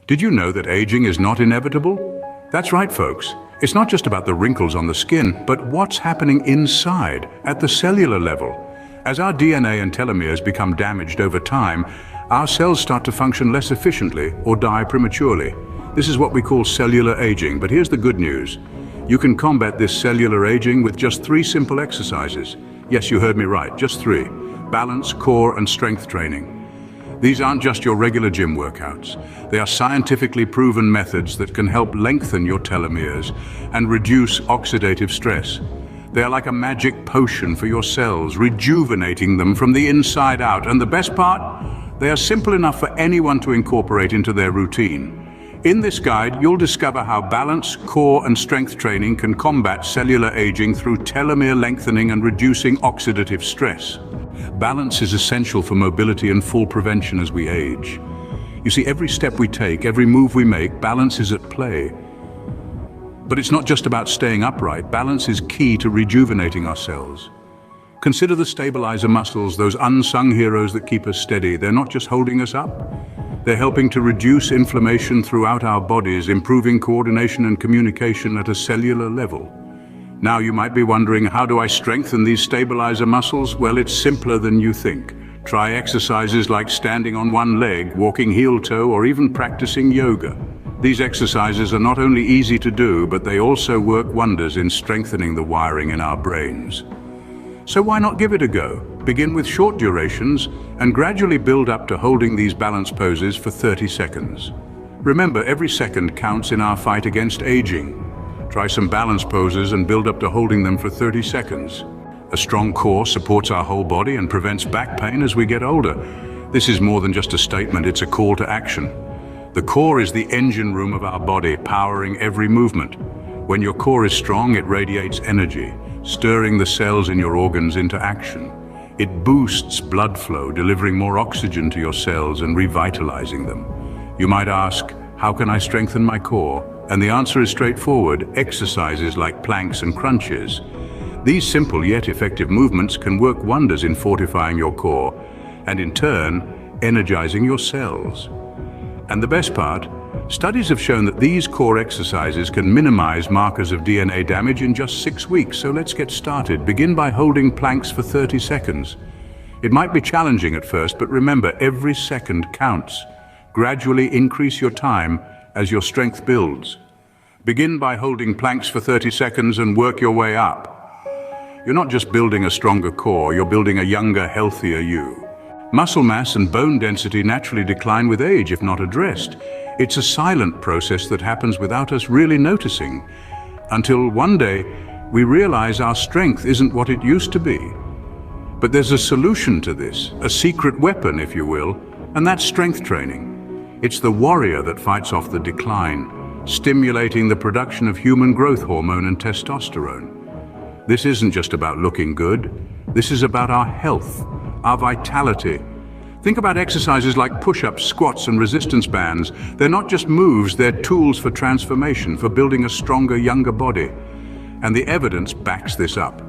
Did you know that aging is not inevitable? That's right, folks. It's not just about the wrinkles on the skin, but what's happening inside, at the cellular level. As our DNA and telomeres become damaged over time, our cells start to function less efficiently or die prematurely. This is what we call cellular aging, but here's the good news. You can combat this cellular aging with just 3 simple exercises. Yes, you heard me right, just 3. Balance, core, and strength training. These aren't just your regular gym workouts. They are scientifically proven methods that can help lengthen your telomeres and reduce oxidative stress. They are like a magic potion for your cells, rejuvenating them from the inside out. And the best part? They are simple enough for anyone to incorporate into their routine. In this guide, you'll discover how balance, core, and strength training can combat cellular aging through telomere lengthening and reducing oxidative stress. Balance is essential for mobility and fall prevention as we age. You see, every step we take, every move we make, balance is at play. But it's not just about staying upright. Balance is key to rejuvenating our cells. Consider the stabilizer muscles, those unsung heroes that keep us steady. They're not just holding us up. They're helping to reduce inflammation throughout our bodies, improving coordination and communication at a cellular level. Now you might be wondering, how do I strengthen these stabilizer muscles? Well, it's simpler than you think. Try exercises like standing on one leg, walking heel-toe, or even practicing yoga. These exercises are not only easy to do, but they also work wonders in strengthening the wiring in our brains. So why not give it a go? Begin with short durations and gradually build up to holding these balance poses for 30 seconds. Remember, every second counts in our fight against aging. Try some balance poses and build up to holding them for 30 seconds. A strong core supports our whole body and prevents back pain as we get older. This is more than just a statement, it's a call to action. The core is the engine room of our body, powering every movement. When your core is strong, it radiates energy, stirring the cells in your organs into action. It boosts blood flow, delivering more oxygen to your cells and revitalizing them. You might ask, how can I strengthen my core? And the answer is straightforward: exercises like planks and crunches. These simple yet effective movements can work wonders in fortifying your core and in turn, energizing your cells. And the best part, studies have shown that these core exercises can minimize markers of DNA damage in just 6 weeks. So let's get started. Begin by holding planks for 30 seconds. It might be challenging at first, but remember, every second counts. Gradually increase your time as your strength builds. Begin by holding planks for 30 seconds and work your way up. You're not just building a stronger core, you're building a younger, healthier you. Muscle mass and bone density naturally decline with age if not addressed. It's a silent process that happens without us really noticing, until one day we realize our strength isn't what it used to be. But there's a solution to this, a secret weapon, if you will, and that's strength training. It's the warrior that fights off the decline, stimulating the production of human growth hormone and testosterone. This isn't just about looking good. This is about our health, our vitality. Think about exercises like push-ups, squats, and resistance bands. They're not just moves, they're tools for transformation, for building a stronger, younger body. And the evidence backs this up.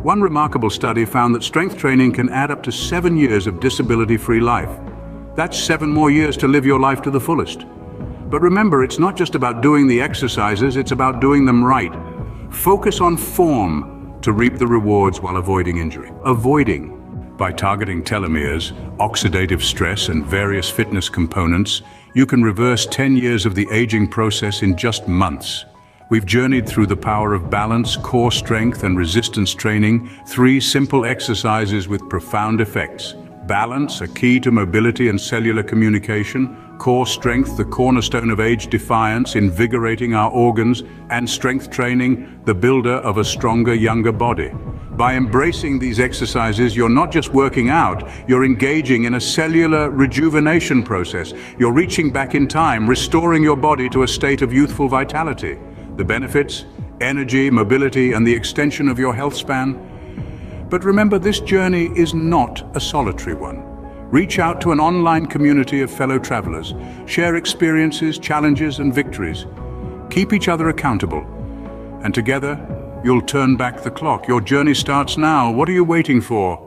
One remarkable study found that strength training can add up to 7 years of disability-free life. That's 7 more years to live your life to the fullest. But remember, it's not just about doing the exercises, it's about doing them right. Focus on form to reap the rewards while avoiding injury. By targeting telomeres, oxidative stress, and various fitness components, you can reverse 10 years of the aging process in just months. We've journeyed through the power of balance, core strength, and resistance training, 3 simple exercises with profound effects. Balance, a key to mobility and cellular communication. Core strength, the cornerstone of age defiance, invigorating our organs. And strength training, the builder of a stronger, younger body. By embracing these exercises, you're not just working out, you're engaging in a cellular rejuvenation process. You're reaching back in time, restoring your body to a state of youthful vitality. The benefits? Energy, mobility, and the extension of your health span. But remember, this journey is not a solitary one. Reach out to an online community of fellow travelers. Share experiences, challenges, and victories. Keep each other accountable. And together, you'll turn back the clock. Your journey starts now. What are you waiting for?